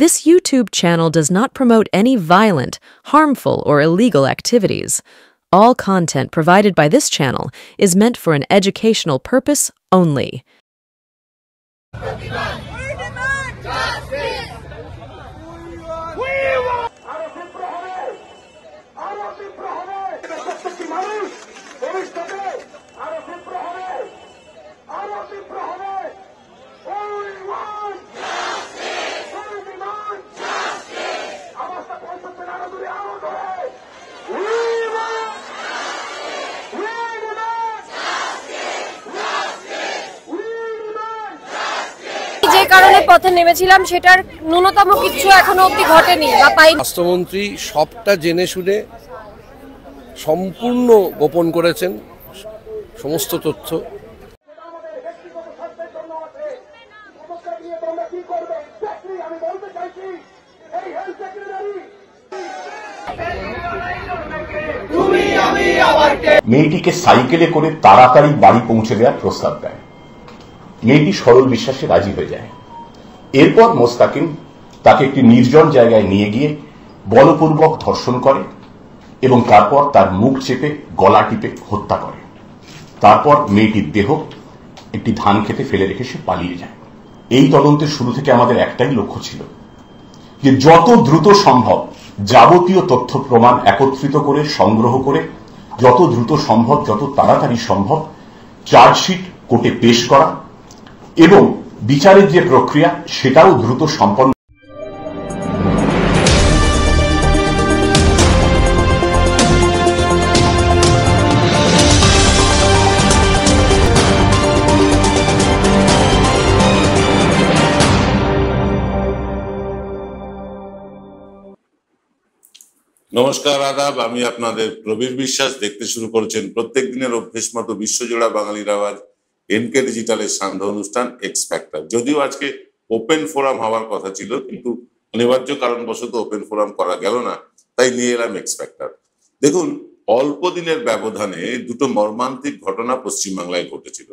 This YouTube channel does not promote any violent, harmful, or illegal activities. All content provided by this channel is meant for an educational purpose only. যে কারণে পথে নেমেছিলাম সেটার ন্যূনতম কিছু এখনো অবধি ঘটেনি বা পাইনি। স্বাস্থ্যমন্ত্রী সবটা জেনে শুনে সম্পূর্ণ গোপন করেছেন সমস্ত তথ্য। মেয়েটিকে সাইকেলে করে তাড়াতাড়ি বাড়ি পৌঁছে দেওয়ার প্রস্তাব দেয়। মেয়েটি সরল বিশ্বাসে রাজি হয়ে যায়। এরপর মোস্তাকিম তাকে একটি নির্জন জায়গায় নিয়ে গিয়ে বলপূর্বক ধর্ষণ করে এবং তারপর তার মুখ চেপে গলা টিপে হত্যা করে। তারপর মেয়েটির দেহ একটি ধান খেতে ফেলে রেখে সে পালিয়ে যায়। এই তদন্তের শুরু থেকে আমাদের একটাই লক্ষ্য ছিল যে যত দ্রুত সম্ভব যাবতীয় তথ্য প্রমাণ একত্রিত করে সংগ্রহ করে যত দ্রুত সম্ভব যত তাড়াতাড়ি সম্ভব চার্জশিট কোর্টে পেশ করা এবং বিচারের যে প্রক্রিয়া সেটাও দ্রুত সম্পন্ন। নমস্কার, আদাব। আমি আপনাদের প্রবীর বিশ্বাস। দেখতে শুরু করেছেন প্রত্যেক দিনের অভ্যেস মতো বিশ্বজোড়া বাঙালির আওয়াজ এনকে ডিজিটালের সান্ধ্য অনুষ্ঠান এক্স ফ্যাক্টর। যদিও আজকে ওপেন ফোরাম হওয়ার কথা ছিল, কিন্তু অনিবার্য কারণবশত ওপেন ফোরাম করা গেল না, তাই নিয়ে এলাম এক্স ফ্যাক্টর। দেখুন, অল্প দিনের ব্যবধানে দুটো মর্মান্তিক ঘটনা পশ্চিমবাংলায় ঘটেছিল।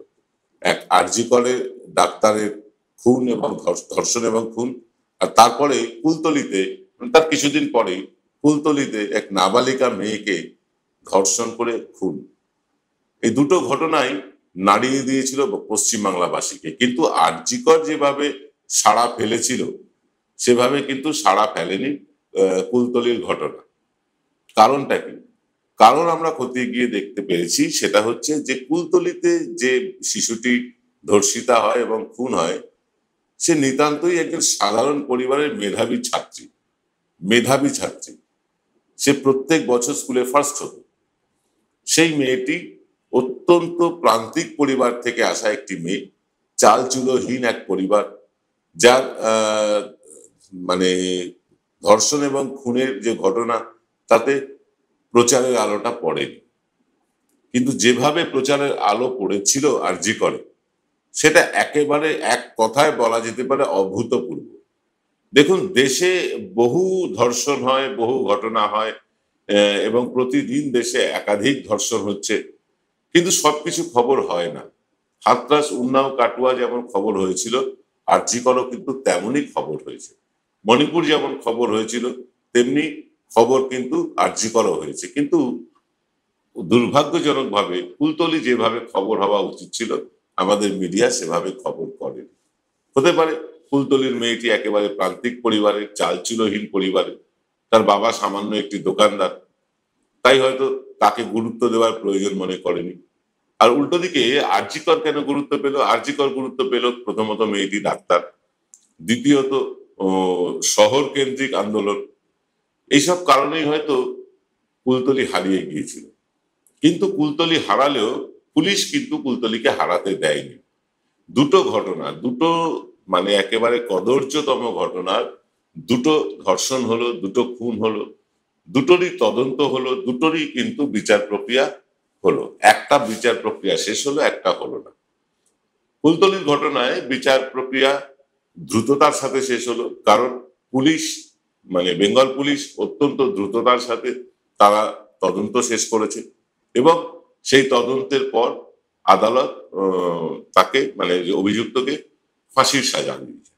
এক আরজি কলের ডাক্তারের খুন এবং ধর্ষণ এবং খুন, আর তারপরে কুলতলিতে তার কিছুদিন পরেই কুলতলিতে এক নাবালিকা মেয়েকে ধর্ষণ করে খুন। এই দুটো ঘটনাই নাড়িয়ে দিয়েছিল পশ্চিমবাংলাবাসীকে। কিন্তু আরজি কর যেভাবে সাড়া ফেলেছিল সেভাবে কিন্তু সাড়া ফেলেনি কুলতলির ঘটনা। কারণটা কি? কারণ আমরা খতিয়ে গিয়ে দেখতে পেরেছি, সেটা হচ্ছে যে কুলতলিতে যে শিশুটি ধর্ষিতা হয় এবং খুন হয় সে নিতান্তই একজন সাধারণ পরিবারের মেধাবী ছাত্রী। সে প্রত্যেক বছর স্কুলে ফার্স্ট হতো। সেই মেয়েটি অত্যন্ত প্রান্তিক পরিবার থেকে আসা একটি মেয়ে, চালচুলোহীন এক পরিবার, যার মানে ধর্ষণ এবং খুনের যে ঘটনা তাতে প্রচারের আলোটা পড়েনি। কিন্তু যেভাবে প্রচারের আলো পড়েছিল আরজি করে, সেটা একেবারে এক কথায় বলা যেতে পারে অভূতপূর্ব। দেখুন, দেশে বহু ধর্ষণ হয়, বহু ঘটনা হয় এবং প্রতিদিন দেশে একাধিক ধর্ষণ হচ্ছে, কিন্তু সবকিছু খবর হয় না। হাতরাস, উন্নাও, কাটুয়া যেমন খবর হয়েছিল, আরজি করও কিন্তু তেমনই খবর হয়েছে। মণিপুর যেমন খবর হয়েছিল তেমনি খবর কিন্তু আরজি করও হয়েছে। কিন্তু দুর্ভাগ্যজনকভাবে কুলতলি যেভাবে খবর হওয়া উচিত ছিল আমাদের মিডিয়া সেভাবে খবর করেনি। হতে পারে কুলতলির মেয়েটি একেবারে প্রান্তিক পরিবারের, চালচুলোহীন পরিবারের, তার বাবা সামান্য একটি দোকানদার, তাই হয়তো তাকে গুরুত্ব দেওয়ার প্রয়োজন মনে করেনি। আর উল্টো দিকে আরজি কর কেন গুরুত্ব পেল? আরজি কর গুরুত্ব পেল প্রথমত মেয়েটি ডাক্তার, দ্বিতীয়ত শহর কেন্দ্রিক আন্দোলন। এইসব কারণেই হয়তো কুলতলি হারিয়ে গিয়েছিল। কিন্তু কুলতলি হারালেও পুলিশ কিন্তু কুলতলিকে হারাতে দেয়নি। দুটো ঘটনা, দুটো মানে একেবারে কদর্যতম ঘটনার দুটো ধর্ষণ হলো, দুটো খুন হলো, দুটোরই তদন্ত হলো, দুটোরই কিন্তু বিচার প্রক্রিয়া হলো। একটা বিচার প্রক্রিয়া শেষ হলো, একটা হলো না। কুলতলির ঘটনায় বিচার প্রক্রিয়া দ্রুততার সাথে শেষ হলো, কারণ পুলিশ মানে বেঙ্গল পুলিশ অত্যন্ত দ্রুততার সাথে তারা তদন্ত শেষ করেছে এবং সেই তদন্তের পর আদালত তাকে মানে অভিযুক্তকে ফাঁসির সাজা দিয়েছে।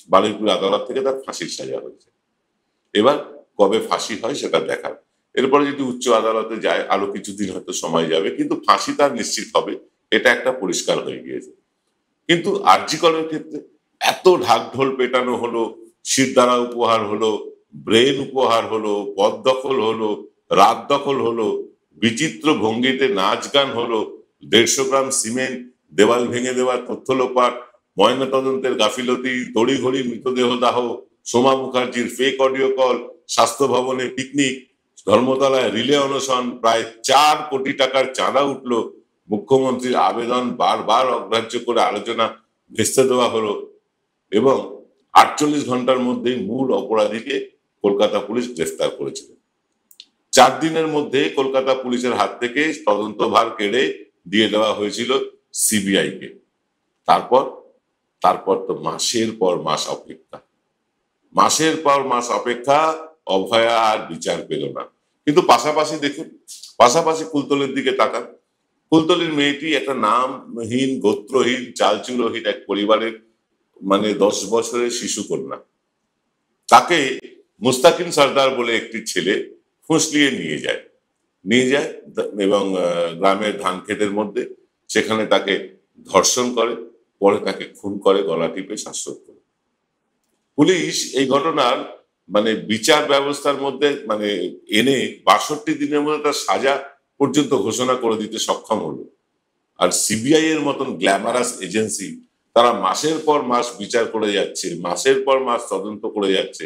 বারুইপুর আদালত থেকে তার ফাঁসির সাজা হয়েছে। এবার কবে ফাঁসি হয় সেটা দেখার। এরপরে যদি উচ্চ আদালতে যায় আরো কিছুদিন হয়তো সময় যাবে, কিন্তু ফাঁসি তার নিশ্চিত হবে, এটা একটা পরিষ্কার হয়ে গিয়েছে। কিন্তু আরজি করের ক্ষেত্রে এত ঢাকঢোল পেটানো হলো, শিরদাঁড়া উপহার হলো, ব্রেন উপহার হলো, পদ দখল হলো, রাত দখল হলো, বিচিত্র ভঙ্গিতে নাচ গান হলো, 150 গ্রাম সিমেন্ট, দেওয়াল ভেঙে দেওয়ার তথ্য লোপাট, ময়নাতদন্তের গাফিলতি, তড়িঘড়ি মৃতদেহ দাহ, সোমা মুখার্জির ফেক অডিও কল, স্বাস্থ্য ভবনে পিকনিক, ধর্মতলায় রিলে অনশন, প্রায় 4 কোটি টাকার চাঁদা উঠলো, মুখ্যমন্ত্রীর আবেদন বারবার অগ্রাহ্য করে আলোচনা ভেস্তে দেওয়া হলো, এবং 48 ঘন্টার মধ্যেই মূল অপরাধীকে কলকাতা পুলিশ গ্রেফতার করেছিল। 4 দিনের মধ্যে কলকাতা পুলিশের হাত থেকে তদন্তভার কেড়ে দিয়ে দেওয়া হয়েছিল সিবিআই কে। তারপর তো মাসের পর মাস অপেক্ষা, মাসের পর মাস অপেক্ষা, অভয়া আর বিচার পেল না। কিন্তু পাশাপাশি দেখুন, পাশাপাশি কুলতলির দিকে তাকান। কুলতলির মেয়েটি একটা নামহীন, গোত্রহীন, চালচুলোহীন এক পরিবারের 10 বছরের শিশু কন্যা। তাকে মুস্তাকিম সর্দার বলে একটি ছেলে ফুঁসলিয়ে নিয়ে যায় এবং গ্রামের ধান ক্ষেতের মধ্যে সেখানে তাকে ধর্ষণ করে, পরে তাকে খুন করে, গলা টিপে শ্বাসরোধ করে। পুলিশ এই ঘটনার বিচার ব্যবস্থার মধ্যে এনে 62 দিনের মধ্যে তার সাজা পর্যন্ত ঘোষণা করে দিতে সক্ষম হলো। আর সিবিআই এর মতন গ্ল্যামারাস এজেন্সি তারা মাসের পর মাস বিচার করে যাচ্ছে, মাসের পর মাস তদন্ত করে যাচ্ছে,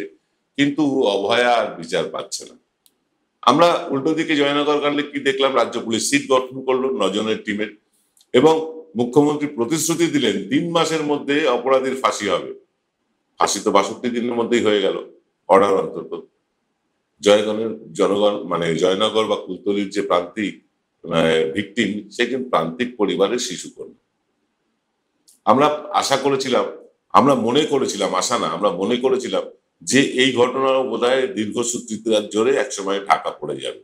কিন্তু অভয়া আর বিচার পাচ্ছে না। আমরা উল্টো দিকে জয়নগর কাণ্ডে কি দেখলাম? রাজ্য পুলিশ সিট গঠন করলো 9 জনের টিমের, এবং মুখ্যমন্ত্রী প্রতিশ্রুতি দিলেন 3 মাসের মধ্যে অপরাধীর ফাঁসি হবে। ফাঁসি তো 62 দিনের মধ্যেই হয়ে গেল, অর্ডার অন্তত। জয়নগর বা কুলতলির যে প্রান্তিক ভিকটিম, সে কিন্তু প্রান্তিক পরিবারের শিশু কন্যা। আমরা মনে করেছিলাম যে এই ঘটনা বোধহয় দীর্ঘসূত্রিতার জোরে একসময় ঢাকা পড়ে যাবে,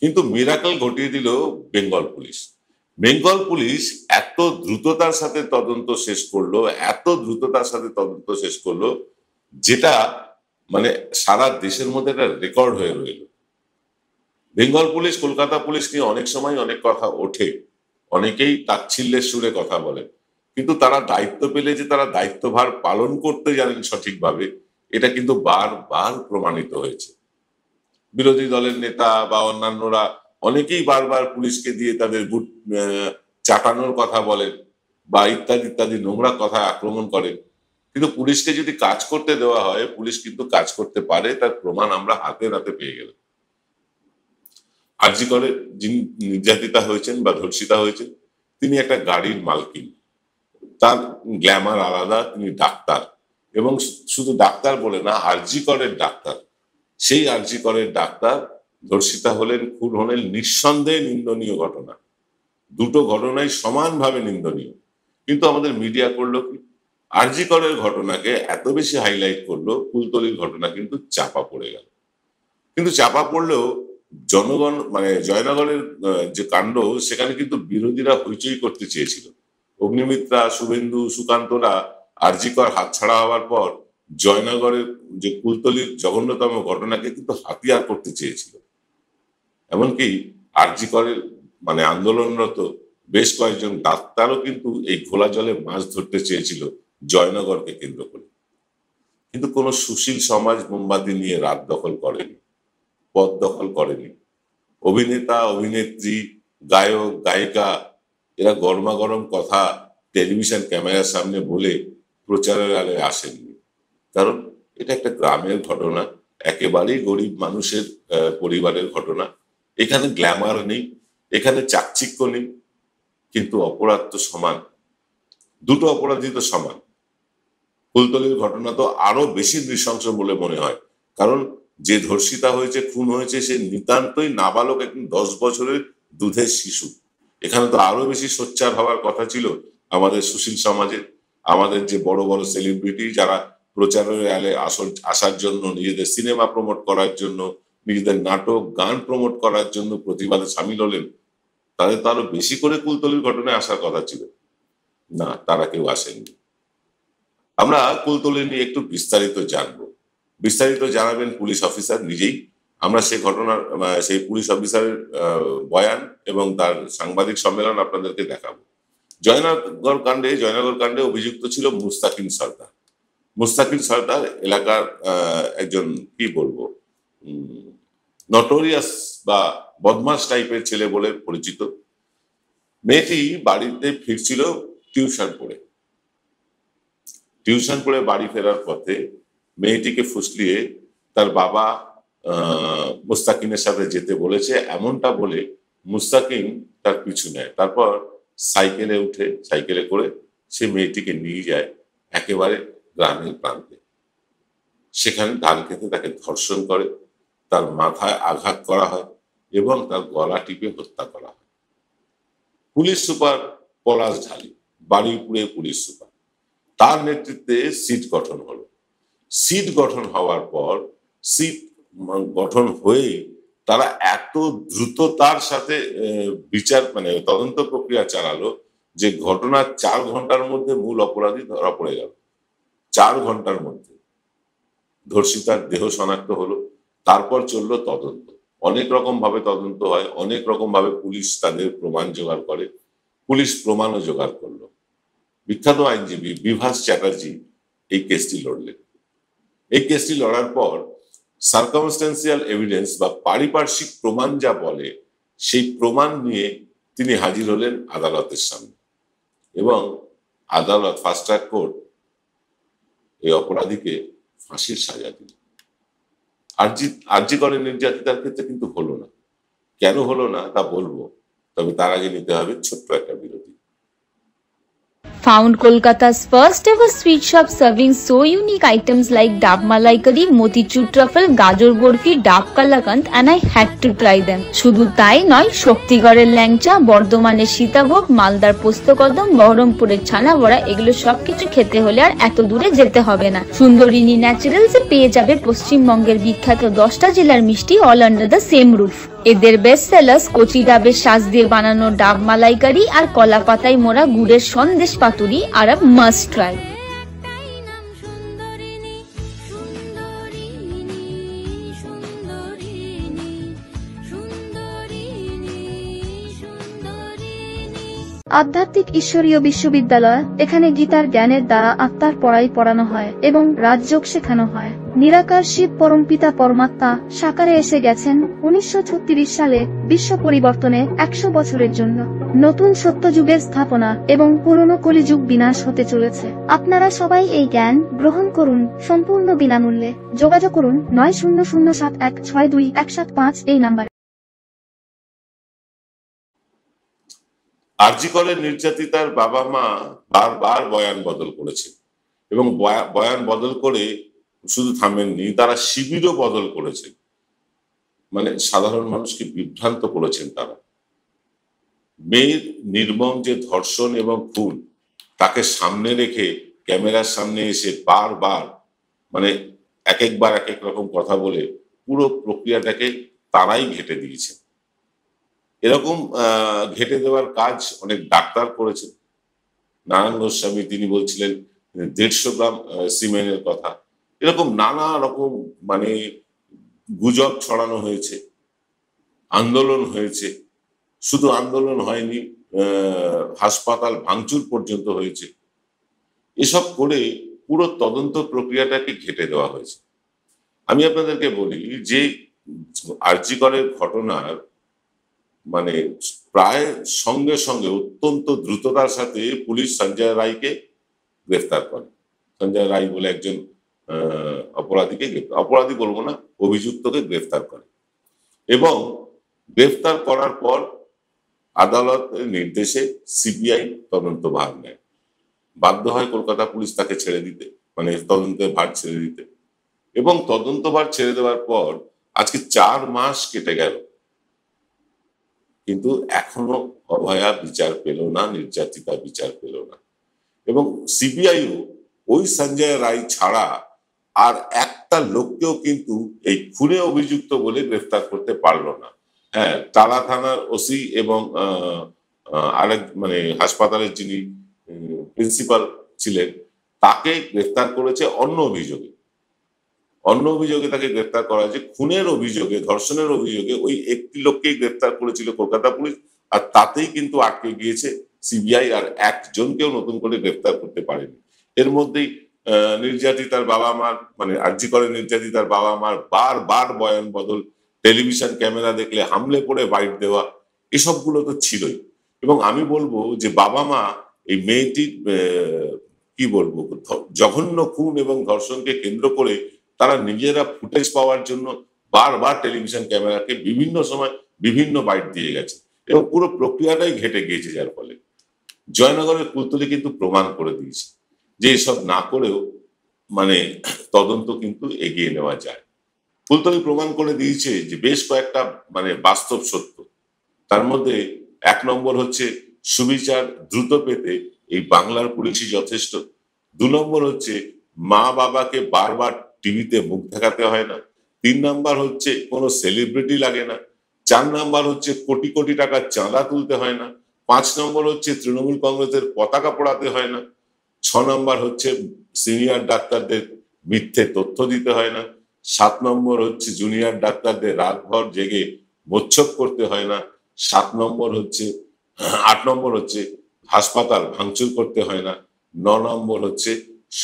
কিন্তু মিরাকল ঘটিয়ে দিল বেঙ্গল পুলিশ। বেঙ্গল পুলিশ এত দ্রুততার সাথে তদন্ত শেষ করলো যেটা সারা দেশের মধ্যে একটা রেকর্ড হয়ে রইল। বেঙ্গল পুলিশ কলকাতা পুলিশ নিয়ে অনেক সময় অনেক কথা ওঠে, অনেকেই তাচ্ছিল্যের সুরে কথা বলে, কিন্তু তারা দায়িত্ব পেলে যে তারা দায়িত্বভার পালন করতে জানেন সঠিকভাবে, এটা কিন্তু বারবার প্রমাণিত হয়েছে। বিরোধী দলের নেতা বা অন্যান্যরা অনেকেই বারবার পুলিশকে দিয়ে তাদের বুট চাটানোর কথা বলেন বা ইত্যাদি নোংরা কথা আক্রমণ করেন, কিন্তু পুলিশকে যদি কাজ করতে দেওয়া হয়, পুলিশ কিন্তু কাজ করতে পারে, তার প্রমাণ আমরা হাতে নাতে পেয়ে গেলাম। আরজি করে যিনি নির্যাতিতা হয়েছেন বা ধর্ষিতা হয়েছেন, তিনি একটা গাড়ির মালকিন, তার গ্ল্যামার আলাদা, তিনি ডাক্তার, এবং শুধু ডাক্তার বলে না, আরজি করের ডাক্তার। সেই আরজি করের ডাক্তার ধর্ষিতা হলেন, খুন হলেন, নিঃসন্দেহে নিন্দনীয় ঘটনা। দুটো ঘটনাই সমানভাবে নিন্দনীয়, কিন্তু আমাদের মিডিয়া করলো কি? আরজি করের ঘটনাকে এত বেশি হাইলাইট করলো, কুলতলির ঘটনা কিন্তু চাপা পড়ে গেল। কিন্তু চাপা পড়লেও জনগণ জয়নগরের যে কাণ্ড, সেখানে কিন্তু বিরোধীরা হইচই করতে চেয়েছিল। অগ্নিমিত্রা, শুভেন্দু, সুকান্তরা আরজি কর হাতছাড়া হওয়ার পর জয়নগরের যে কুলতলির জঘন্যতম ঘটনাকে কিন্তু হাতিয়ার করতে চেয়েছিল। এমনকি আরজি করের আন্দোলনরত বেশ কয়েকজন ডাক্তারও কিন্তু এই ঘোলা জলে মাছ ধরতে চেয়েছিল জয়নগরকে কেন্দ্র করে। কিন্তু কোনো সুশীল সমাজ মোমবাতি নিয়ে রাত দখল করেনি, পথ দখল করেনি। অভিনেতা, অভিনেত্রী, গায়ক, গায়িকা এরা গরমাগরম কথা টেলিভিশন ক্যামেরার সামনে বলে প্রচারের আলে আসেননি, কারণ এটা একটা গ্রামের ঘটনা, একেবারেই গরিব মানুষের পরিবারের ঘটনা। এখানে গ্ল্যামার নেই, এখানে চাকচিক্য নেই, কিন্তু অপরাধ তো সমান, দুটো অপরাধী তো সমান। কুলতলির ঘটনা তো আরো বেশি নৃশংস বলে মনে হয়, কারণ যে ধর্ষিতা হয়েছে, খুন হয়েছে, সে নিতান্তই নাবালক, একজন 10 বছরের দুধের শিশু। এখানে তো আরো বেশি সোচ্চার হওয়ার কথা ছিল আমাদের সুশীল সমাজে, আমাদের যে বড় বড় সেলিব্রিটি যারা প্রচারের আলে আসার জন্য, নিজেদের সিনেমা প্রমোট করার জন্য, নিজেদের নাটক গান প্রমোট করার জন্য প্রতিবাদে সামিল হলেন, তাদের তো আরো বেশি করে কুলতলির ঘটনায় আসার কথা ছিল। না, তারা কেউ আসেননি। আমরা কুলতলি নিয়ে একটু বিস্তারিত জানবো। বিস্তারিত জানাবেন পুলিশ অফিসার নিজেই। আমরা সেই ঘটনার সেই পুলিশ অফিসারের বয়ান এবং তার সাংবাদিক সম্মেলন আপনাদেরকে দেখাবো। জয়নগর কাণ্ডে অভিযুক্ত ছিল মুস্তাকিন সর্দার। মুস্তাকিন সর্দার এলাকার একজন কি বলবো নটোরিয়াস বা বদমাস টাইপের ছেলে বলে পরিচিত। মেয়েটি বাড়িতে ফিরছিল টিউশন পড়ে বাড়ি ফেরার পথে মেয়েটিকে ফুসলিয়ে তার বাবা মুস্তাকিনের সাথে যেতে বলেছে, এমনটা বলে মুস্তাকিন তার পিছু নেয়। তারপর সাইকেলে করে সে মেয়েটিকে নিয়ে যায় একেবারে গ্রামের প্রান্তে। সেখানে ধান খেতে তাকে ধর্ষণ করে, তার মাথায় আঘাত করা হয় এবং তার গলা টিপে হত্যা করা হয়। পুলিশ সুপার পলাশ ঢালি, বারুইপুরে পুলিশ সুপার, তার নেতৃত্বে সিট গঠন হলো। সিট গঠন হওয়ার পর গঠন হয়ে তারা এত দ্রুততার সাথে বিচার তদন্ত প্রক্রিয়া চালালো যে ঘটনার 4 ঘন্টার মধ্যে মূল অপরাধী ধরা পড়ে গেল। 4 ঘন্টার মধ্যে ধর্ষিতার দেহ শনাক্ত হলো। তারপর চললো তদন্ত। অনেক রকম ভাবে তদন্ত হয়, অনেক রকম ভাবে পুলিশ তাদের প্রমাণ জোগাড় করে। পুলিশ প্রমাণও জোগাড় করলো। বিখ্যাত আইনজীবী বিভাস চ্যাটার্জি এই কেসটি লড়লেন। এই কেসটি লড়ার পর সার্কামস্টেন্সিয়াল এভিডেন্স বা পারিপার্শ্বিক প্রমাণ যা বলে সেই প্রমাণ নিয়ে তিনি হাজির হলেন আদালতের সামনে এবং আদালত ফাস্ট ট্র্যাক কোর্ট এই অপরাধীকে ফাঁসির সাজা দিল। আরজি করে নির্যাতিতার ক্ষেত্রে কিন্তু হলো না। কেন হলো না তা বলবো, তবে তার আগে নিতে হবে ছোট্ট একটা বিরতি। Found Kolkata's first ever sweet shop serving so unique items like Dab Malai Curry, Motichur Truffle, Gajor Borfi, Dab Kalakand, and I had to try them. শুধু তাই নয়, শক্তিগড়ের ল্যাংচা, বর্ধমানের সীতাভোগ, মালদার পোস্তকদম, বহরমপুরের ছানা বড়া, এগুলো সবকিছু খেতে হলে আর এত দূরে যেতে হবে না। সুন্দরিনী ন্যাচারালসে পেয়ে যাবে পশ্চিমবঙ্গের বিখ্যাত 10টা জেলার মিষ্টি all under the same roof. এদের বেস্ট সেলার্স কচি ডাবের শাঁস দিয়ে বানানো ডাব মালাইকারি আর কলা পাতায় মোড়া গুড়ের সন্দেশ পাতুরি আর মাস্ট ট্রাই। আধ্যাত্মিক ঈশ্বরীয় বিশ্ববিদ্যালয়, এখানে গীতার জ্ঞানের দ্বারা আত্মার পড়াই পড়ানো হয় এবং রাজযোগ শেখানো হয়। নিরাকার শিব পরমপিতা পরমাত্মা সাকারে এসে গেছেন 1936 সালে বিশ্ব পরিবর্তনে 100 বছরের জন্য। নতুন সত্যযুগের স্থাপনা এবং পুরনো কলিযুগ বিনাশ হতে চলেছে। আপনারা সবাই এই জ্ঞান গ্রহণ করুন সম্পূর্ণ বিনামূল্যে। যোগাযোগ করুন 9007162175 এই নাম্বারে। আরজি করের নির্যাতিতার বাবা মা বারবার বয়ান বদল করেছে এবং বয়ান বদল করে শুধু থামেননি, তারা শিবিরও বদল করেছে। সাধারণ মানুষকে বিভ্রান্ত করেছেন তারা। মেয়ের নির্মম যে ধর্ষণ এবং খুন, তাকে সামনে রেখে ক্যামেরার সামনে এসে বারবার এক একবার এক এক রকম কথা বলে পুরো প্রক্রিয়াটাকে তারাই ঘেঁটে দিয়েছে। এরকম ঘেঁটে দেওয়ার কাজ অনেক ডাক্তার করেছেন। নারায়ণ গোস্বামী তিনি বলছিলেন 150 গ্রাম সিমেন্টের কথা। এরকম নানা রকম গুজব ছড়ানো হয়েছে, আন্দোলন হয়েছে। শুধু আন্দোলন হয়নি, হাসপাতাল ভাঙচুর পর্যন্ত হয়েছে। এসব করে পুরো তদন্ত প্রক্রিয়াটাকে ঘেঁটে দেওয়া হয়েছে। আমি আপনাদেরকে বলি যে আরজি করের ঘটনার প্রায় সঙ্গে সঙ্গে অত্যন্ত দ্রুততার সাথে পুলিশ সঞ্জয় রায়কে গ্রেফতার করে। সঞ্জয় রায় বলে একজন অপরাধী বলবো না, অভিযুক্তকে গ্রেফতার করে এবং গ্রেফতার করার পর আদালতের নির্দেশে সিবিআই তদন্তভার নেয়। বাধ্য হয় কলকাতা পুলিশ তাকে ছেড়ে দিতে, তদন্তের ভার ছেড়ে দিতে। এবং তদন্তভার ছেড়ে দেওয়ার পর আজকে 4 মাস কেটে গেল, কিন্তু এখনো অভয়া বিচার পেল না, নির্যাতিতা বিচার পেল না। এবং সিবিআইও ওই সঞ্জয় রায় ছাড়া আর একটা লোককেও কিন্তু এই খুনে অভিযুক্ত বলে গ্রেফতার করতে পারলো না। হ্যাঁ, টালা থানার ওসি এবং আরেক হাসপাতালের যিনি প্রিন্সিপাল ছিলেন তাকে গ্রেফতার করেছে অন্য অভিযোগে তাকে গ্রেফতার করা হয়েছে। খুনের অভিযোগে, ধর্ষণের অভিযোগে ওই একটি লোককেই গ্রেফতার করেছিল কলকাতা পুলিশ, আর তাতেই কিন্তু আটকে গিয়েছে সিবিআই, আর একজনকেও নতুন করে গ্রেফতার করতে পারেনি। এর মধ্যেই নির্যাতিতার বাবা মার, মানে আরজি করে নির্যাতিতার বাবা মার বারবার বয়ান বদল, টেলিভিশন ক্যামেরা দেখলে হামলে পড়ে বাইট দেওয়া, এসবগুলো তো ছিলই। এবং আমি বলবো যে বাবা মা এই মেয়েটির কি বলবো জঘন্য খুন এবং ধর্ষণকে কেন্দ্র করে তারা নিজেরা ফুটেজ পাওয়ার জন্য বারবার টেলিভিশন ক্যামেরাকে বিভিন্ন সময় বিভিন্ন বাইট দিয়ে গেছে এবং পুরো প্রক্রিয়াটাই ঘেটে গিয়েছে। যার ফলে জয়নগরের কুলতলি কিন্তু প্রমাণ করে দিয়েছে যে এসব না করেও মানে তদন্ত কিন্তু এগিয়ে নেওয়া যায়। কুলতলি প্রমাণ করে দিয়েছে যে বেশ কয়েকটা মানে বাস্তব সত্য। তার মধ্যে 1 নম্বর হচ্ছে সুবিচার দ্রুত পেতে এই বাংলার পুলিশই যথেষ্ট। 2 নম্বর হচ্ছে মা বাবাকে বারবার টিভিতে মুখ দেখাতে হয় না। 3 নম্বর হচ্ছে কোনো সেলিব্রিটি লাগে না। 4 নম্বর হচ্ছে কোটি কোটি টাকার চাঁদা তুলতে হয় না। 5 নম্বর হচ্ছে তৃণমূল কংগ্রেসের পতাকা পোড়াতে হয় না। 6 নম্বর হচ্ছে সিনিয়র ডাক্তারদের মিথ্যে তথ্য দিতে হয় না। 7 নম্বর হচ্ছে জুনিয়র ডাক্তারদের রাতভর জেগে মোচ্ছব করতে হয় না। 8 নম্বর হচ্ছে হাসপাতাল ভাঙচুর করতে হয় না। 9 নম্বর হচ্ছে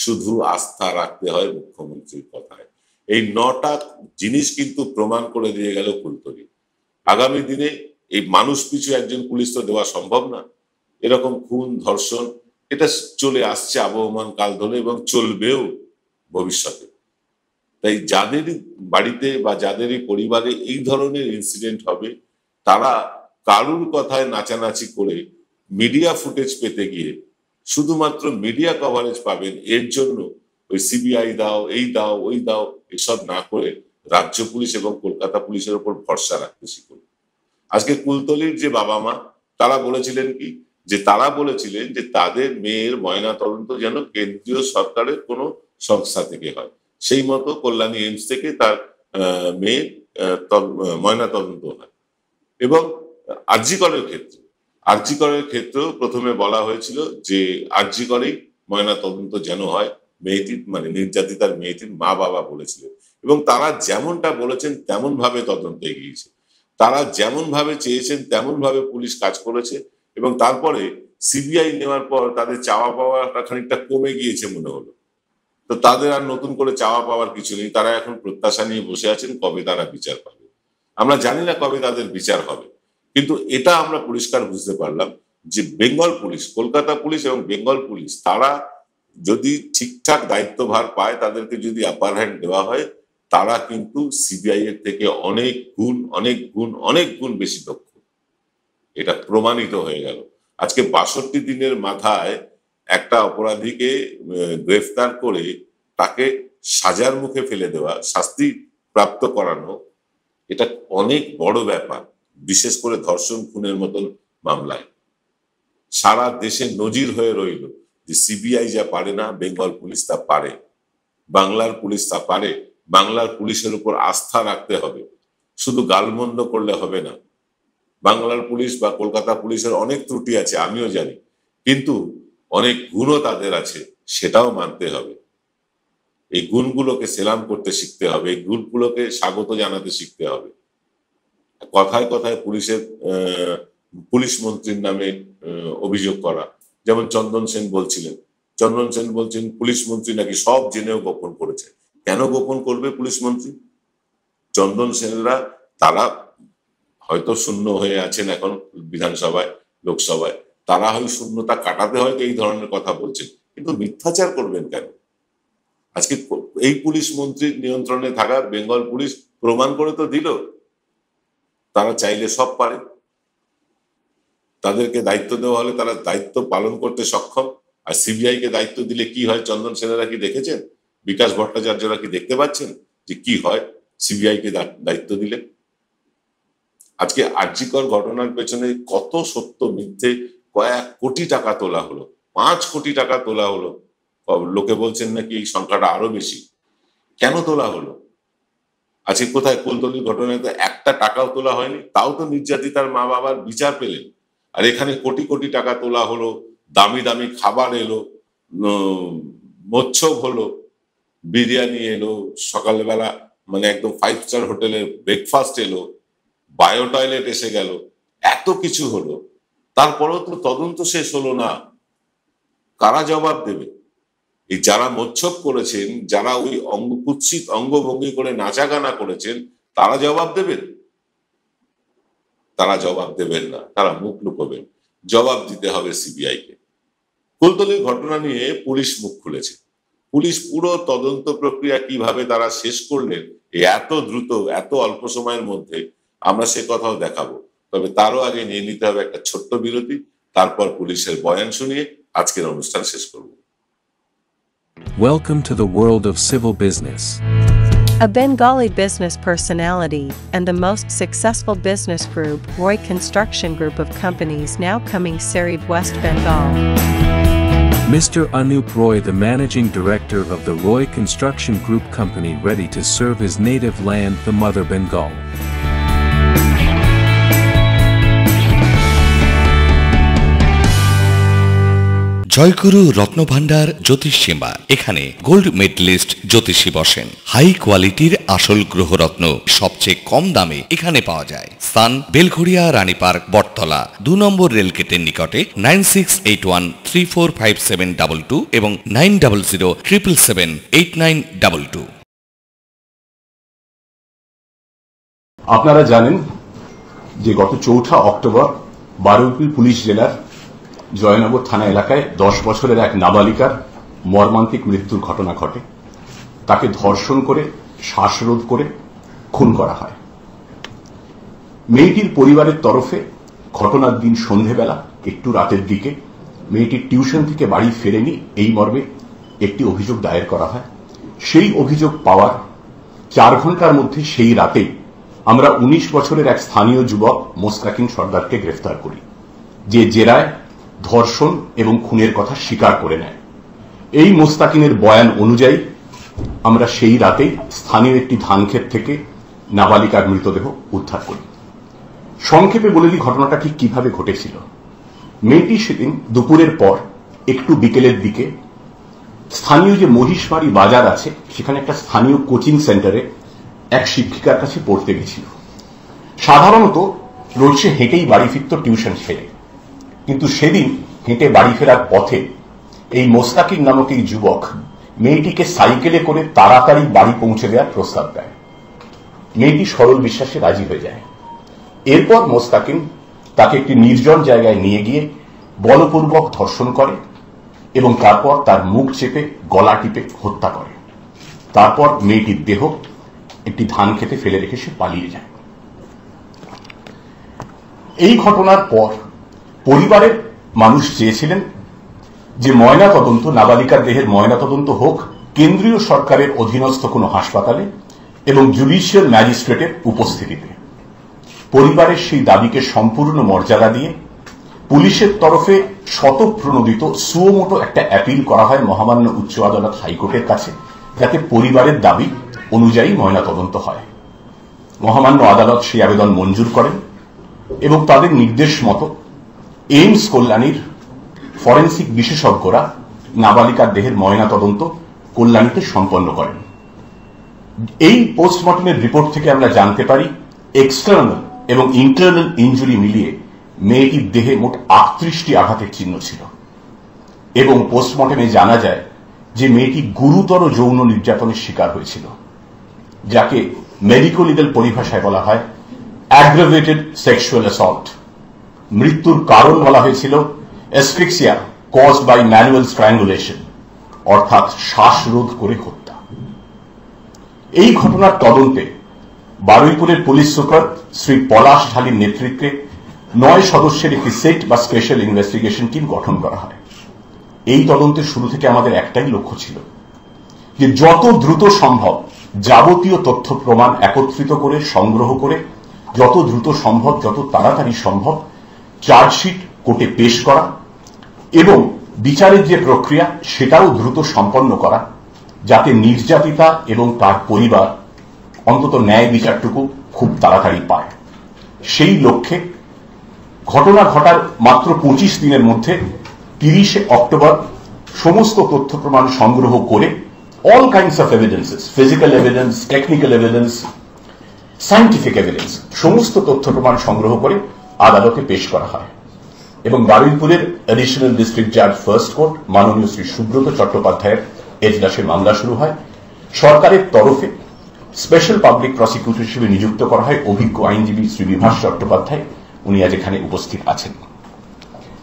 শুধু আস্থা রাখতে হয় মুখ্যমন্ত্রীর কথায়। এই 9টা জিনিস কিন্তু প্রমাণ করে দিয়ে গেল কুলতলি। আগামী দিনে এই মানুষ পিছু একজন পুলিশ তো দেওয়া সম্ভব না। এরকম খুন ধর্ষণ এটা চলে আসছে আবহমান কাল ধরে এবং চলবেও ভবিষ্যতে। তাই যাদেরই বাড়িতে বা যাদেরই পরিবারে এই ধরনের ইনসিডেন্ট হবে তারা কারুর কথায় নাচানাচি করে মিডিয়া ফুটেজ পেতে গিয়ে শুধুমাত্র মিডিয়া কভারেজ পাবেন এর জন্য ওই সিবিআই দাও, এই দাও, ওই দাও, এসব না করে রাজ্য পুলিশ এবং কলকাতা পুলিশের উপর ভরসা রাখতে শিখুন। আজকে কুলতলির যে বাবা মা তারা বলেছিলেন কি, যে তারা বলেছিলেন যে তাদের মেয়ের ময়না তদন্ত যেন কেন্দ্রীয় সরকারের কোনো সংস্থা থেকে হয়, সেই মতো কল্যাণী এইমস থেকে তার মেয়ের ময়না তদন্ত হয়। এবং আরজি করের ক্ষেত্রেও প্রথমে বলা হয়েছিল যে আরজি করেই ময়না তদন্ত যেন হয়, মেয়েটির মানে নির্যাতিতার মেয়েটির মা বাবা বলেছিলেন এবং তারা যেমনটা বলেছেন তেমন ভাবে তদন্ত এগিয়েছে। তারা যেমন ভাবে চেয়েছেন তেমন ভাবে পুলিশ কাজ করেছে এবং তারপরে সিবিআই নেওয়ার পর তাদের চাওয়া পাওয়াটা খানিকটা কমে গিয়েছে মনে হলো। তো তাদের আর নতুন করে চাওয়া পাওয়ার কিছু নেই, তারা এখন প্রত্যাশা নিয়ে বসে আছেন কবে তারা বিচার পাবে। আমরা জানি না কবে তাদের বিচার হবে, কিন্তু এটা আমরা পরিষ্কার বুঝতে পারলাম যে বেঙ্গল পুলিশ, কলকাতা পুলিশ এবং বেঙ্গল পুলিশ তারা যদি ঠিকঠাক দায়িত্বভার পায়, তাদেরকে যদি আপার হ্যান্ড দেওয়া হয়, তারা কিন্তু সিবিআই এর থেকে অনেক গুণ বেশি দক্ষ। এটা প্রমাণিত হয়ে গেল। আজকে 62 দিনের মাথায় একটা অপরাধীকে গ্রেফতার করে তাকে সাজার মুখে ফেলে দেওয়া, শাস্তি প্রাপ্ত করানো, এটা অনেক বড় ব্যাপার, বিশেষ করে ধর্ষণ খুনের মতন মামলায়। সারা দেশে নজির হয়ে রইল যে সিবিআই যা পারে না বেঙ্গল পুলিশ তা পারে, বাংলার পুলিশ তা পারে। বাংলার পুলিশের উপর আস্থা রাখতে হবে, শুধু গালমন্দ করলে হবে না। বাংলার পুলিশ বা কলকাতা পুলিশের অনেক ত্রুটি আছে আমিও জানি, কিন্তু অনেক গুণও তাদের আছে, সেটাও মানতে হবে। এই গুণগুলোকে সেলাম করতে শিখতে হবে, এই গুণগুলোকে স্বাগত জানাতে শিখতে হবে। কথায় কথায় পুলিশ মন্ত্রীর নামে অভিযোগ করা, যেমন চন্দন সেন বলছেন পুলিশ মন্ত্রী নাকি সব জেনেও গোপন করেছে। কেন গোপন করবে পুলিশ মন্ত্রী? চন্দন সেনরা তারা হয়তো শূন্য হয়ে আছেন এখন বিধানসভায়, লোকসভায়, তারা হয় শূন্যতা কাটাতে হয়তো এই ধরনের কথা বলছেন, কিন্তু মিথ্যাচার করবেন কেন? আজকে এই পুলিশ মন্ত্রীর নিয়ন্ত্রণে থাকা বেঙ্গল পুলিশ প্রমাণ করে তো দিল তারা চাইলে সব পারে। তাদেরকে দায়িত্ব দেওয়া হলে তারা দায়িত্ব পালন করতে সক্ষম। আর সিবিআই কে দায়িত্ব দিলে কি হয় চন্দন সেনেরা কি দেখেছেন? বিকাশ ভট্টাচার্যরা কি দেখতে পাচ্ছেন যে কি হয় সিবিআই কে দায়িত্ব দিলে? আজকে আরজিকর ঘটনার পেছনে কত সত্য মিথ্যে, কয়েক কোটি টাকা তোলা হলো, 5 কোটি টাকা তোলা হলো। লোকে বলছেন নাকি এই সংখ্যাটা আরো বেশি। কেন তোলা হলো? আজকে কোথায় কুলতলির ঘটনায় তো 1টা টাকাও তোলা হয়নি, তাও তো নির্যাতিতার মা বাবার বিচার পেলেন। আর এখানে কোটি কোটি টাকা তোলা হলো, দামি দামি খাবার এলো, মোচ্ছব হলো, বিরিয়ানি এলো সকালবেলা, মানে একদম 5 স্টার হোটেলের ব্রেকফাস্ট এলো, বায়ো টয়লেট এসে গেল, এত কিছু হলো, তারপরেও তো তদন্ত শেষ হলো না। কারা জবাব দেবে? এই যারা মোচ্ছব করেছেন, যারা ওই কুৎসিত অঙ্গভঙ্গি করে নাচাগানা করেছেন, তারা জবাব দেবেন? তারা জবাব দেবেন না, তারা মুখ লুকোবেন। জবাব দিতে হবে সিবিআই কে। কুলতলির ঘটনা নিয়ে পুলিশ মুখ খুলেছে। পুলিশ পুরো তদন্ত প্রক্রিয়া কিভাবে তারা শেষ করলেন এত দ্রুত, এত অল্প সময়ের মধ্যে, আমরা সে কথাও দেখাবো। তবে তারও আগে নিয়ে নিতে হবে একটা ছোট্ট বিরতি, তারপর পুলিশের বয়ান শুনিয়ে আজকের অনুষ্ঠান শেষ করব। Welcome to the world of civil business. A Bengali business personality and the most successful business group, Roy Construction Group of companies, now coming Sarib, West Bengal. Mr. Anup Roy, the managing director of the Roy Construction Group company, ready to serve his native land, the mother Bengal. জয়গুরু রত্নভান্ডার জ্যোতিষীমা, এখানে gold medallist জ্যোতিষী বসেন। High কোয়ালিটির আসল গ্রহরত্ন সবচেয়ে কম দামে এখানে পাওয়া যায়। স্থান বেলঘড়িয়া, রানী পার্ক, বটতলা, 2 নম্বর রেলগেটের নিকটে। 9681345722 এবং 9007778922। আপনারা জানেন যে গত 4 অক্টোবর বারুইপুর পুলিশ জেলার জয়নগর থানা এলাকায় 10 বছরের এক নাবালিকার মর্মান্তিক মৃত্যুর ঘটনা ঘটে। তাকে ধর্ষণ করে, শ্বাসরোধ করে খুন করা হয়। মেয়েটির পরিবারের তরফে ঘটনার দিন সন্ধেবেলা একটু রাতের দিকে মেয়েটির টিউশন থেকে বাড়ি ফেরেনি এই মর্মে একটি অভিযোগ দায়ের করা হয়। সেই অভিযোগ পাওয়ার 4 ঘন্টার মধ্যে সেই রাতেই আমরা 19 বছরের এক স্থানীয় যুবক মোস্তাকিম সর্দারকে গ্রেফতার করি, যে জেরায় ধর্ষণ এবং খুনের কথা স্বীকার করে নেয়। এই মোস্তাকিমের বয়ান অনুযায়ী আমরা সেই রাতেই স্থানীয় একটি ধানক্ষেত থেকে নাবালিকার মৃতদেহ উদ্ধার করি। সংক্ষেপে বলে দিই ঘটনাটা ঠিক কিভাবে ঘটেছিল। মেয়েটি সেদিন দুপুরের পর একটু বিকেলের দিকে স্থানীয় যে মহিষমারি বাজার আছে সেখানে একটা স্থানীয় কোচিং সেন্টারে এক শিক্ষিকার কাছে পড়তে গেছিল। সাধারণত রোজ সে হেঁটেই বাড়ি ফিরত টিউশন সেরে, কিন্তু সেদিন হেঁটে বাড়ি ফেরার পথে এই মোস্তাকিম নামক এই যুবক মেয়েটিকে সাইকেলে করে তাড়াতাড়ি বাড়ি পৌঁছে দেওয়ার প্রস্তাব দেয়। মেয়েটি সরল বিশ্বাসে রাজি হয়ে যায়। এরপর মোস্তাকিম তাকে একটি নির্জন জায়গায় নিয়ে গিয়ে বলপূর্বক ধর্ষণ করে এবং তারপর তার মুখ চেপে গলা টিপে হত্যা করে। তারপর মেয়েটির দেহ একটি ধান খেতে ফেলে রেখে সে পালিয়ে যায়। এই ঘটনার পর পরিবারের মানুষ চেয়েছিলেন যে ময়নাতদন্ত, নাবালিকার দেহের ময়নাতদন্ত হোক কেন্দ্রীয় সরকারের অধীনস্থ কোনো হাসপাতালে এবং জুডিশিয়াল ম্যাজিস্ট্রেটের উপস্থিতিতে। পরিবারের সেই দাবিকে সম্পূর্ণ মর্যাদা দিয়ে পুলিশের তরফে স্বতঃপ্রণোদিত সুমোটো একটা অ্যাপিল করা হয় মহামান্য উচ্চ আদালত হাইকোর্টের কাছে, যাতে পরিবারের দাবি অনুযায়ী ময়নাতদন্ত হয়। মহামান্য আদালত সেই আবেদন মঞ্জুর করেন এবং তাদের নির্দেশ মতো এইমস কল্যাণীর ফরেন্সিক বিশেষজ্ঞরা নাবালিকার দেহের ময়নাতদন্ত কল্যাণীতে সম্পন্ন করেন। এই পোস্টমর্টমের রিপোর্ট থেকে আমরা জানতে পারি এক্সটার্নাল এবং ইন্টারনাল ইনজুরি মিলিয়ে মেয়েটির দেহে মোট 38টি আঘাতের চিহ্ন ছিল এবং পোস্টমর্টমে জানা যায় যে মেয়েটি গুরুতর যৌন নির্যাতনের শিকার হয়েছিল, যাকে মেডিকো লিগ্যাল পরিভাষায় বলা হয় অ্যাগ্রাভেটেড সেক্সুয়াল অ্যাসল্ট। মৃত্যুর কারণ বলা হয়েছিল asphyxia caused by manual strangulation, অর্থাৎ শ্বাসরোধ করে হত্যা। এই ঘটনার তদন্তে বারুইপুরের পুলিশ সুপার শ্রী পলাশ ঢালির নেতৃত্বে 9 সদস্যের একটি সেট বা স্পেশাল ইনভেস্টিগেশন টিম গঠন করা হয়। এই তদন্তের শুরু থেকে আমাদের একটাই লক্ষ্য ছিল যে যত দ্রুত সম্ভব যাবতীয় তথ্য প্রমাণ একত্রিত করে সংগ্রহ করে যত দ্রুত সম্ভব, যত তাড়াতাড়ি সম্ভব চার্জশিট কোর্টে পেশ করা এবং বিচারের যে প্রক্রিয়া সেটাও দ্রুত সম্পন্ন করা, যাতে নির্যাতিতা এবং তার পরিবার অন্তত ন্যায় বিচারটুকু খুব তাড়াতাড়ি পায়। সেই লক্ষ্যে ঘটনা ঘটার মাত্র 25 দিনের মধ্যে 30 অক্টোবর সমস্ত তথ্য প্রমাণ সংগ্রহ করে all kinds of evidences, physical evidence, technical evidence, scientific evidence, সমস্ত তথ্য প্রমাণ সংগ্রহ করে আদালতে পেশ করা হয় এবং বারুইপুরের অ্যাডিশনাল ডিস্ট্রিক্ট জাজ ফার্স্ট কোর্ট মাননীয় শ্রী সুব্রত চট্টোপাধ্যায়ের এজলাসে মামলা শুরু হয়। সরকারের তরফে স্পেশাল পাবলিক প্রসিকিউটর হিসেবে নিযুক্ত করা হয় অভিজ্ঞ আইনজীবী শ্রী বিভাস চট্টোপাধ্যায়। উনি আজ এখানে উপস্থিত আছেন।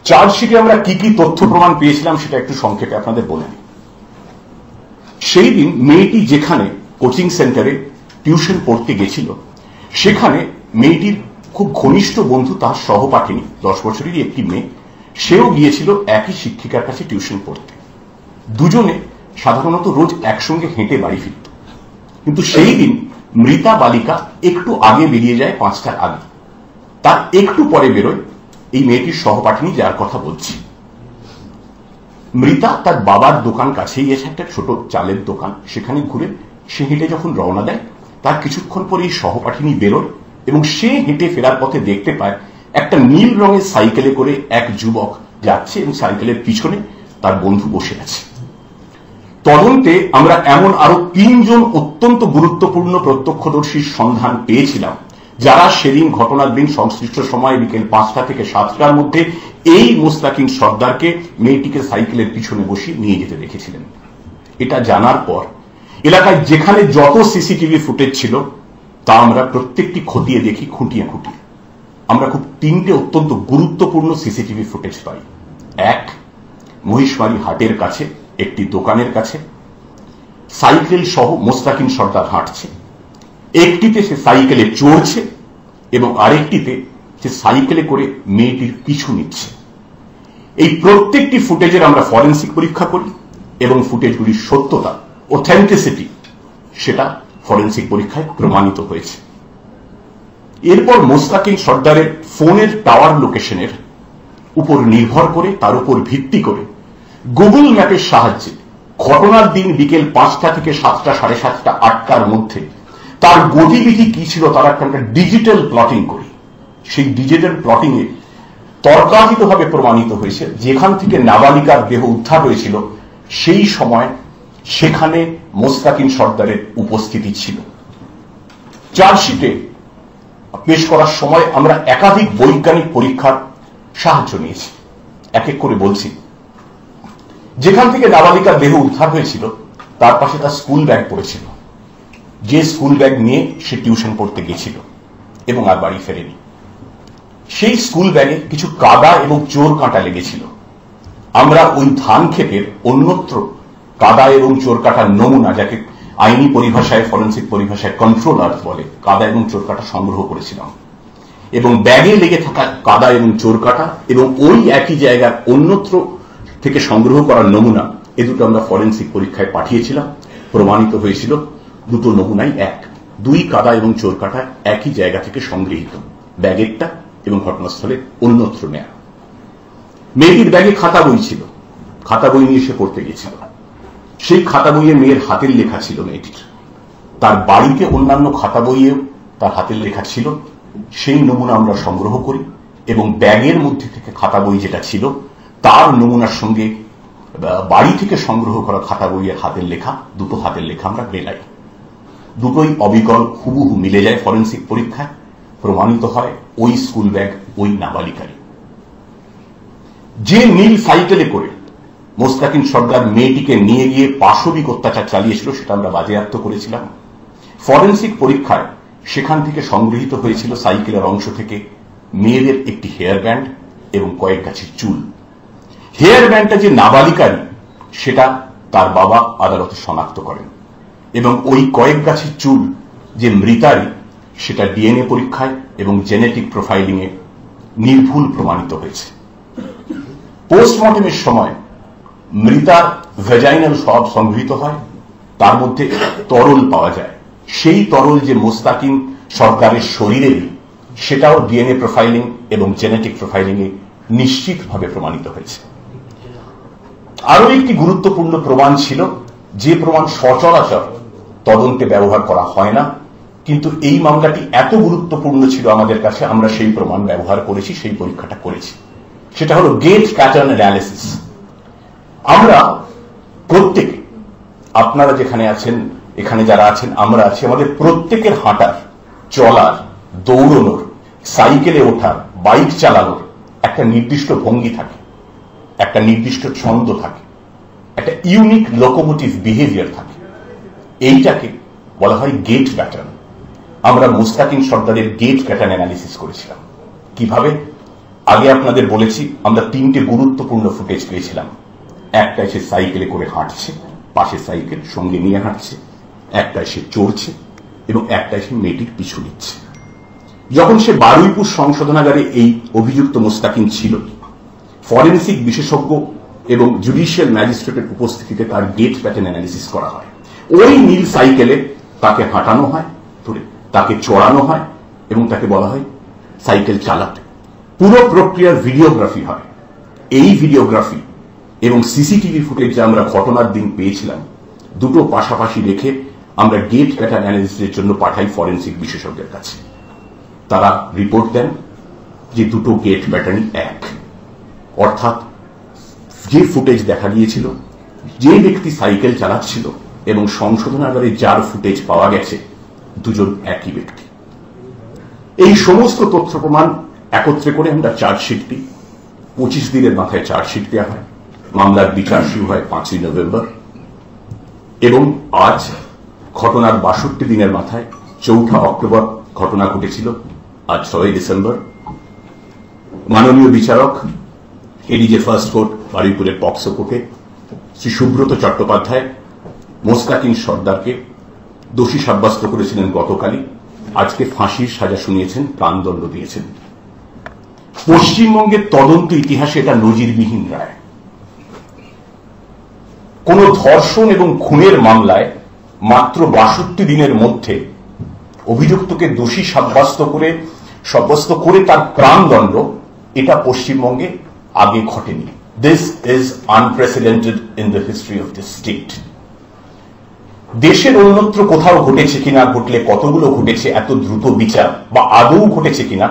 চার্জশিটে আমরা কি কি তথ্য প্রমাণ পেয়েছিলাম সেটা একটু সংক্ষেপে আপনাদের বলে দিই। সেই দিন মেয়েটি যেখানে কোচিং সেন্টারে টিউশন পড়তে গেছিল, সেখানে মেয়েটির খুব ঘনিষ্ঠ বন্ধু, তার সহপাঠিনী, 10 বছরেরই একটি মেয়ে, সেও গিয়েছিল একই শিক্ষিকার কাছে টিউশন পড়তে। দুজনে সাধারণত রোজ একসঙ্গে হেঁটে বাড়ি ফিরত, কিন্তু সেই দিন মৃতা বালিকা একটু আগে বেরিয়ে যায়, 5টার আগে। তার একটু পরে বেরোয় এই মেয়েটির সহপাঠিনী, যার কথা বলছি। মৃতা তার বাবার দোকান কাছেই এসে, একটা ছোট চালের দোকান, সেখানে ঘুরে সে হেঁটে যখন রওনা দেয়, তার কিছুক্ষণ পরে এই সহপাঠিনী বেরোয় এবং সে হেঁটে ফেরার পথে দেখতে পায় একটা নীল রঙের সাইকেলে করে এক যুবক যাচ্ছে এবং সাইকেলের পিছনে তার বন্ধু বসে আছে। তদন্তে আমরা এমন আরো 3 জন অত্যন্ত গুরুত্বপূর্ণ প্রত্যক্ষদর্শীর সন্ধান পেয়েছিলাম, যারা সেদিন ঘটনার দিন সংশ্লিষ্ট সময় বিকেল 5টা থেকে 7টার মধ্যে এই মোস্তাকিন সর্দারকে মেয়েটিকে সাইকেলের পিছনে বসিয়ে নিয়ে যেতে দেখেছিলেন। এটা জানার পর এলাকায় যেখানে যত সিসিটিভি ফুটেজ ছিল তা আমরা প্রত্যেকটি খতিয়ে দেখি, খুঁটিয়ে খুঁটিয়ে। আমরা খুব 3টে অত্যন্ত গুরুত্বপূর্ণ সিসিটিভি ফুটেজ পাই। 1, মহিষমারি হাটের কাছে একটি দোকানের কাছে সাইকেল সহ মোস্তাকিন সর্দার হাঁটছে। একটিতে সে সাইকেলে চড়ছে এবং আরেকটিতে সে সাইকেলে করে মেয়েটির পিছু নিচ্ছে। এই প্রত্যেকটি ফুটেজের আমরা ফরেনসিক পরীক্ষা করি এবং ফুটেজগুলির সত্যতা, অথেন্টিসিটি, সেটা ফরেনসিক পরীক্ষায় প্রমাণিত হয়েছে। এরপর মোস্তাকিন সর্দারের ফোনের টাওয়ার লোকেশনের উপর নির্ভর করে, তার উপর ভিত্তি করে গুগল ম্যাপের সাহায্যে ঘটনার দিন বিকেল 5টা থেকে 7টা, 7:30, 8টার মধ্যে তার গতিবিধি কি ছিল তার একটা ডিজিটাল প্লটিং করি। সেই ডিজিটাল প্লটিং এ তর্কাতীতভাবে প্রমাণিত হয়েছে যেখান থেকে নাবালিকার দেহ উদ্ধার হয়েছিল সেই সময় সেখানে মোস্তাকিন সর্দারের উপস্থিতি ছিল। চার্জশিটে পেশ করার সময় আমরা একাধিক বৈজ্ঞানিক পরীক্ষার সাহায্য নিয়েছি। এক এক করে বলছি। যেখান থেকে নাবালিকার দেহ উদ্ধার হয়েছিল তার পাশে তার স্কুল ব্যাগ পড়েছিল, যে স্কুল ব্যাগ নিয়ে সে টিউশন পড়তে গেছিল এবং আর বাড়ি ফেরেনি। সেই স্কুল ব্যাগে কিছু কাদা এবং চোর কাঁটা লেগেছিল। আমরা ওই ধান ক্ষেতের অন্যত্র কাদা এবং চোর কাঁটার নমুনা, যাকে আইনি পরিভাষায়, ফরেনসিক পরিভাষায় কন্ট্রোল আর্থ বলে, কাদা এবং চোর কাঁটা সংগ্রহ করেছিলাম এবং ব্যাগে লেগে থাকা কাদা এবং চোর কাঁটা এবং ওই একই জায়গার অন্যত্র থেকে সংগ্রহ করার নমুনা, এ দুটো আমরা ফরেনসিক পরীক্ষায় পাঠিয়েছিলাম। প্রমাণিত হয়েছিল দুটো নমুনাই এক, 2 কাদা এবং চোর কাঁটা একই জায়গা থেকে সংগৃহীত, ব্যাগেরটা এবং ঘটনাস্থলে অন্যত্র নেয়া। মেয়েটির ব্যাগে খাতা বই ছিল, খাতা বই নিয়ে সে পড়তে গেছিল। সেই খাতা বইয়ে মেয়ের হাতের লেখা ছিল মেয়েটির। তার বাড়িতে অন্যান্য খাতা বইয়েও তার হাতের লেখা ছিল। সেই নমুনা আমরা সংগ্রহ করি এবং ব্যাগের মধ্যে থেকে খাতা বই যেটা ছিল তার নমুনার সঙ্গে বাড়ি থেকে সংগ্রহ করা খাতা বইয়ের হাতের লেখা, দুটো হাতের লেখা আমরা মেলাই। দুটোই অবিকল হুবহু মিলে যায় ফরেনসিক পরীক্ষায়। প্রমাণিত হয় ওই স্কুল ব্যাগ ওই নাবালিকারই। যে নীল সাইকেলে করে মোস্তাকিন সর্দার মেয়েটিকে নিয়ে গিয়ে পাশবিক অত্যাচার চালিয়েছিল সেটা আমরা বাজেয়াপ্ত করেছিলাম। ফরেনসিক পরীক্ষায় সেখান থেকে সংগৃহীত হয়েছিল সাইকেলের অংশ থেকে মেয়েদের একটি হেয়ার ব্যান্ড এবং কয়েক গাছের চুল। হেয়ার ব্যান্ডটা যে নাবালিকারই সেটা তার বাবা আদালতে শনাক্ত করেন এবং ওই কয়েক গাছের চুল যে মৃতারই সেটা ডিএনএ পরীক্ষায় এবং জেনেটিক প্রোফাইলিং এ নির্ভুল প্রমাণিত হয়েছে। পোস্টমর্টমের সময় মৃতার ভ্যাজাইনাল স্বাব সংগৃহীত হয়, তার মধ্যে তরল পাওয়া যায়। সেই তরল যে মোস্তাকিন সরকারের শরীরেরই সেটাও ডিএনএ প্রোফাইলিং এবং জেনেটিক প্রোফাইলিং এ নিশ্চিতভাবে প্রমাণিত হয়েছে। আরো একটি গুরুত্বপূর্ণ প্রমাণ ছিল, যে প্রমাণ সচরাচর তদন্তে ব্যবহার করা হয় না, কিন্তু এই মামলাটি এত গুরুত্বপূর্ণ ছিল আমাদের কাছে, আমরা সেই প্রমাণ ব্যবহার করেছি, সেই পরীক্ষাটা করেছি। সেটা হলো গেট প্যাটার্ন অ্যানালিসিস। আমরা প্রত্যেকে, আপনারা যেখানে আছেন, এখানে যারা আছেন, আমরা আছি, আমাদের প্রত্যেকের হাঁটার, চলার, দৌড়নোর, সাইকেলে ওঠার, বাইক চালানোর একটা নির্দিষ্ট ভঙ্গি থাকে, একটা নির্দিষ্ট ছন্দ থাকে, একটা ইউনিক লোকোমোটিভ বিহেভিয়ার থাকে। এইটাকে বলা হয় গেট প্যাটার্ন। আমরা মুস্তাকিন সর্দারের গেট প্যাটার্ন অ্যানালিসিস করেছিলাম। কিভাবে? আগে আপনাদের বলেছি আমরা 3টে গুরুত্বপূর্ণ ফুটেজ পেয়েছিলাম। একটা সে সাইকেলে করে হাঁটছে, পাশে সাইকেল সঙ্গে নিয়ে হাঁটছে, একটা সে চড়ছে এবং একটা সে মেয়েটির পিছু নিচ্ছে। যখন সে বারুইপুর সংশোধনাগারে এই অভিযুক্ত মুস্তাকিন ছিল, ফরেন্সিক বিশেষজ্ঞ এবং জুডিশিয়াল ম্যাজিস্ট্রেটের উপস্থিতিতে তার গেট প্যাটার্ন অ্যানালিসিস করা হয়। ওই নীল সাইকেলে তাকে হাঁটানো হয়, তাকে চড়ানো হয় এবং তাকে বলা হয় সাইকেল চালাতে। পুরো প্রক্রিয়ার ভিডিওগ্রাফি হয়। এই ভিডিওগ্রাফি এবং সিসিটিভি ফুটেজ যা আমরা ঘটনার দিন পেয়েছিলাম, দুটো পাশাপাশি রেখে আমরা গেট প্যাটার্ন অ্যানালিসিসের জন্য পাঠাই ফরেন্সিক বিশেষজ্ঞের কাছে। তারা রিপোর্ট দেন যে দুটো গেট প্যাটার্নই এক, অর্থাৎ যে ফুটেজ দেখা গিয়েছিল, যে ব্যক্তি সাইকেল চালাচ্ছিল এবং সংশোধনাগারে যার ফুটেজ পাওয়া গেছে, দুজন একই ব্যক্তি। এই সমস্ত তথ্য প্রমাণ একত্রে করে আমরা চার্জশিট দিই। 25 দিনের মাথায় চার্জশিট দেওয়া হয়। মামলার বিচার শুরু হয় 5ই নভেম্বর এবং আজ ঘটনার 62 দিনের মাথায় 4 অক্টোবর ঘটনা ঘটেছিল। আজ 6 ডিসেম্বর মাননীয় বিচারক এডিজে ফার্স্ট কোর্ট বারুইপুরের পক্সো কোর্টে শ্রী সুব্রত চট্টোপাধ্যায় মোস্তাকিন সর্দারকে দোষী সাব্যস্ত করেছিলেন গতকালই। আজকে ফাঁসির সাজা শুনিয়েছেন, প্রাণদণ্ড দিয়েছেন। পশ্চিমবঙ্গের তদন্ত ইতিহাসে এটা নজিরবিহীন রায়। কোন ধর্ষণ এবং খুনের মামলায় মাত্র 62 দিনের মধ্যে অভিযুক্তকে দোষী সাব্যস্ত করে তার প্রাণদণ্ড, এটা পশ্চিমবঙ্গে আগে ঘটেনি। This is unprecedented in the history of this state. দেশের অন্যত্র কোথাও ঘটেছে কিনা, ঘটলে কতগুলো ঘটেছে, এত দ্রুত বিচার বা আদৌ ঘটেছে কিনা,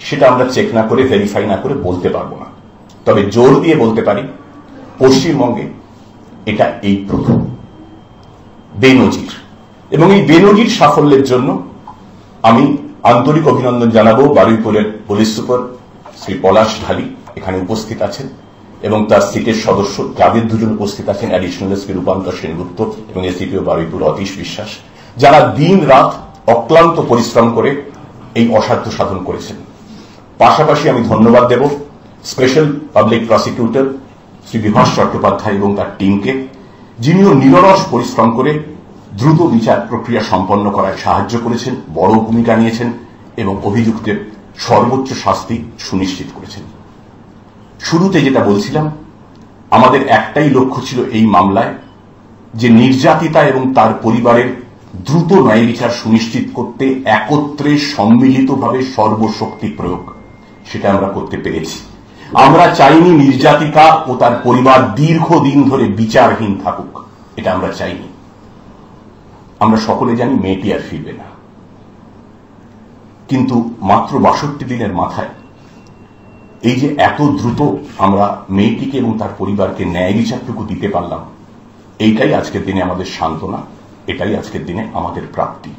সেটা আমরা চেক না করে, ভেরিফাই না করে বলতে পারবো না। তবে জোর দিয়ে বলতে পারি পশ্চিমবঙ্গে এটা এই প্রথম, বেনজির। এবং এই বেনজির সাফল্যের জন্য আমি আন্তরিক অভিনন্দন জানাবো বারুইপুরের পুলিশ সুপার শ্রী পলাশ ঢালি, এখানে উপস্থিত আছেন, এবং তার সিটের সদস্য যাদের দুজন উপস্থিত আছেন, অ্যাডিশনাল এসপি রূপান্তর সেনগুপ্ত এবং এসডিপিও বারুইপুর অতীশ বিশ্বাস, যারা দিন রাত অক্লান্ত পরিশ্রম করে এই অসাধ্য সাধন করেছেন। পাশাপাশি আমি ধন্যবাদ দেব special public prosecutor Shri Bibhas Chattopadhyay এবং তার টিমকে, যিনিও নিরলস পরিশ্রম করে দ্রুত বিচার প্রক্রিয়া সম্পন্ন করায় সাহায্য করেছেন, বড় ভূমিকা নিয়েছেন এবং অভিযুক্তের সর্বোচ্চ শাস্তি সুনিশ্চিত করেছেন। শুরুতে যেটা বলছিলাম, আমাদের একটাই লক্ষ্য ছিল এই মামলায়, যে নির্যাতিতা এবং তার পরিবারের দ্রুত ন্যায় বিচার সুনিশ্চিত করতে একত্রে সম্মিলিতভাবে সর্বশক্তি প্রয়োগ। সেটা আমরা করতে পেরেছি। আমরা চাইনি নির্যাতিতা ও তার পরিবার দীর্ঘদিন ধরে বিচারহীন থাকুক, এটা আমরা চাইনি। আমরা সকলে জানি মেয়েটি আর ফিরবে না, কিন্তু মাত্র 62 দিনের মাথায় এই যে এত দ্রুত আমরা মেয়েটিকে এবং তার পরিবারকে ন্যায় বিচারটুকু দিতে পারলাম, এইটাই আজকের দিনে আমাদের সান্ত্বনা, এটাই আজকের দিনে আমাদের প্রাপ্তি।